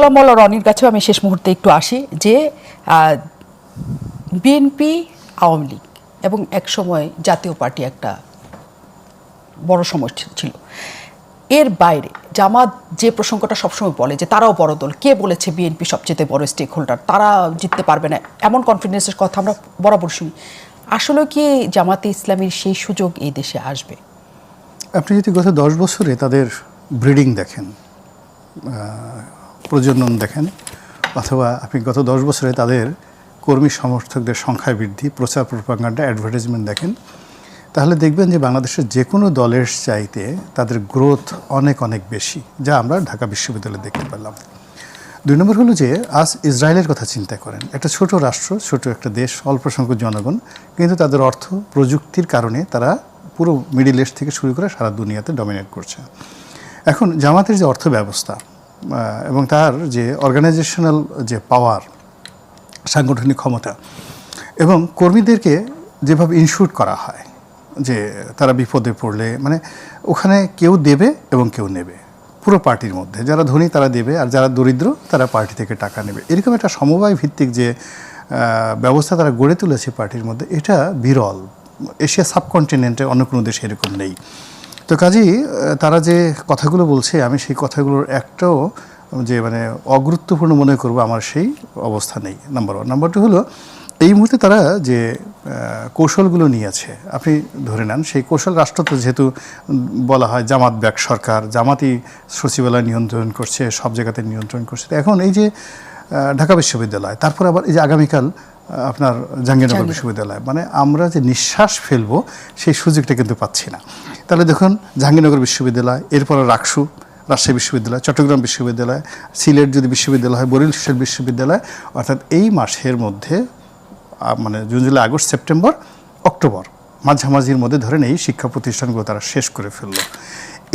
মোল্লা রনির কাছেও আমি শেষ মুহূর্তে একটু আসি যে বিএনপি, আওয়ামী লীগ এবং একসময় জাতীয় পার্টি একটা বড় সমস্যা ছিল। এর বাইরে জামাত যে প্রসঙ্গটা সবসময় বলে যে তারাও বড় দল, কে বলেছে বিএনপি সবচেয়ে বড় স্টেক হোল্ডার, তারা জিততে পারবে না, এমন কনফিডেন্সের কথা আমরা বরাবর শুনি। আসলে কি জামাতে ইসলামীর সেই সুযোগ এই দেশে আসবে? আপনি যদি গত 10 বছরে তাদের ব্রিডিং দেখেন, প্রজনন দেখেন, অথবা আপনি গত 10 বছরে তাদের কর্মী সমর্থকদের সংখ্যা বৃদ্ধি, প্রচার প্রপাগান্ডা, অ্যাডভার্টাইজমেন্ট দেখেন, তাহলে দেখবেন যে বাংলাদেশের যে কোনো দলের চাইতে তাদের গ্রোথ অনেক অনেক বেশি, যা আমরা ঢাকা বিশ্ববিদ্যালয়ে দেখতে পেলাম। 2 নম্বর হলো যে আজ ইসরায়েলের কথা চিন্তা করেন, একটা ছোট রাষ্ট্র, ছোট একটা দেশ, অল্প সংখ্যক জনগণ, কিন্তু তাদের অর্থ প্রযুক্তির কারণে তারা পুরো মিডিল ইস্ট থেকে শুরু করে সারা দুনিয়াতে ডমিনেট করছে। এখন জামাতের যে অর্থ ব্যবস্থা এবং তার যে অর্গানাইজেশনাল যে পাওয়ার, সাংগঠনিক ক্ষমতা, এবং কর্মীদেরকে যেভাবে ইনস্যুর করা হয় যে তারা বিপদে পড়লে মানে ওখানে কেউ দেবে এবং কেউ নেবে, পুরো পার্টির মধ্যে যারা ধনী তারা দেবে আর যারা দরিদ্র তারা পার্টি থেকে টাকা নেবে, এরকম একটা সমবায় ভিত্তিক যে ব্যবস্থা তারা গড়ে তুলেছে পার্টির মধ্যে, এটা বিরল। এশিয়া সাবকন্টিনেন্টে অন্য কোনো দেশে এরকম নেই। তো কাজেই তারা যে কথাগুলো বলছে, আমি সেই কথাগুলোর একটাও যে মানে অগুরুত্বপূর্ণ মনে করবো, আমার সেই অবস্থা নেই। নাম্বার 1। নাম্বার 2 হলো এই মুহূর্তে তারা যে কৌশলগুলো নিয়েছে, আপনি ধরে নেন সেই কৌশল রাষ্ট্র তো যেহেতু বলা হয় জামাত ব্যাক সরকার, জামাতই সচিবালয় নিয়ন্ত্রণ করছে, সব জায়গাতে নিয়ন্ত্রণ করছে। এখন এই যে ঢাকা বিশ্ববিদ্যালয়, তারপর আবার এই যে আগামীকাল আপনার জাহাঙ্গীরনগর বিশ্ববিদ্যালয়, মানে আমরা যে নিঃশ্বাস ফেলবো সেই সুযোগটা কিন্তু পাচ্ছি না। তাহলে দেখুন জাহাঙ্গীরনগর বিশ্ববিদ্যালয়, এরপর রাকসু, রাজশাহী বিশ্ববিদ্যালয়, চট্টগ্রাম বিশ্ববিদ্যালয়, সিলেট যদি বিশ্ববিদ্যালয় হয়, বরিশাল বিশ্ববিদ্যালয়, অর্থাৎ এই মাসের মধ্যে মানে June, July, August, September, October মাঝামাঝির মধ্যে ধরেন এই শিক্ষা প্রতিষ্ঠানগুলো তারা শেষ করে ফেললো।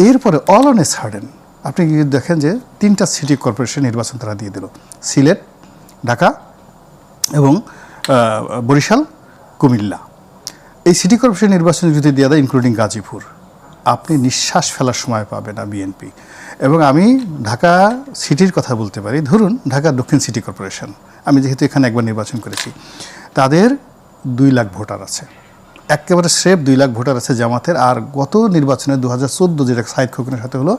এরপরে অল অন এ সাডেন আপনি দেখেন যে 3টা সিটি কর্পোরেশন নির্বাচন তারা দিয়ে দিল, সিলেট, ঢাকা এবং বরিশাল, কুমিল্লা। এই সিটি কর্পোরেশন নির্বাচন যদি দিয়ে দেয় ইনক্লুডিং গাজীপুর, আপনি নিঃশ্বাস ফেলার সময় পাবে না বিএনপি। এবং আমি ঢাকা সিটির কথা বলতে পারি, ধরুন ঢাকা দক্ষিণ সিটি কর্পোরেশন, আমি যেহেতু এখানে একবার নির্বাচন করেছি, তাদের 2 লাখ ভোটার আছে, একেবারে স্রেফ 2 লাখ ভোটার আছে জামাতের। আর গত নির্বাচনে 2014 যেটা সাইদ খোকনের সাথে হলো,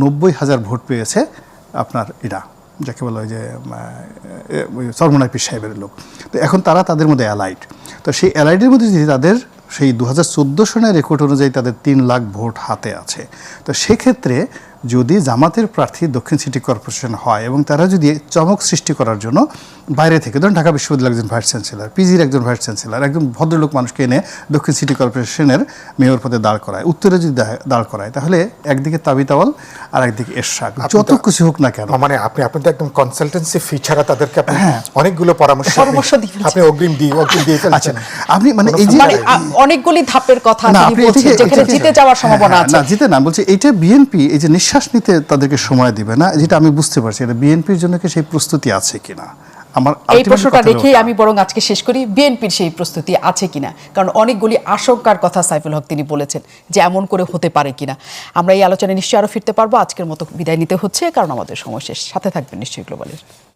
90,000 ভোট পেয়েছে আপনার এরা, যাকে বলা হয় যে সরমনাই পীর সাহেবের লোক। তো এখন তারা তাদের মধ্যে অ্যালাইড। তো সেই অ্যালাইডের মধ্যে যদি তাদের সেই 2014 সনের রেকর্ড অনুযায়ী তাদের 3 লাখ ভোট হাতে আছে, তো সেক্ষেত্রে যদি জামাতের প্রার্থী দক্ষিণ সিটি কর্পোরেশন হয় এবং তারা যদি চমক সৃষ্টি করার জন্য বাইরে থেকে, ধরুন ঢাকা বিশ্ববিদ্যালয়ের একজন ভাইস চ্যান্সেলর, পিজির একজন ভাইস চ্যান্সেলর, একজন ভদ্রলোক মানুষকে এনে দক্ষিণ সিটি কর্পোরেশনের মেয়র পদে দাঁড় করায়, উত্তরে যদি দাঁড় করায়, তাহলে একদিকে তাবিতাওয়াল আর একদিকে এরশাদ, যত কিছু হোক না কেন, মানে আপনি তো একদম কনসালটেন্সি ফি ছাড়া তাদেরকে অনেকগুলো পরামর্শ আপনি অগ্রিম দিয়ে ফেলছেন। আপনি মানে এই যে অনেকগুলি ধাপের কথা আপনি বলছেন যেখানে জিতে যাওয়ার সম্ভাবনা আছে। না, জিতে না বলছি, এইটা বিএনপি এই যে নিঃশ্বাস নিতে তাদেরকে সময় দিবে না, যেটা আমি বুঝতে পারছি, এটা বিএনপির জন্য কি সেই প্রস্তুতি আছে কিনা, আমার এই প্রশ্নটা রেখেই আমি বরং আজকে শেষ করি, বিএনপির সেই প্রস্তুতি আছে কিনা। কারণ অনেকগুলি আশঙ্কার কথা সাইফুল হক তিনি বলেছেন যে এমন করে হতে পারে কিনা। আমরা এই আলোচনায় নিশ্চয়ই আরও ফিরতে পারবো। আজকের মতো বিদায় নিতে হচ্ছে, কারণ আমাদের সময় শেষ। সাথে থাকবেন নিশ্চয়ই গ্লোবালের।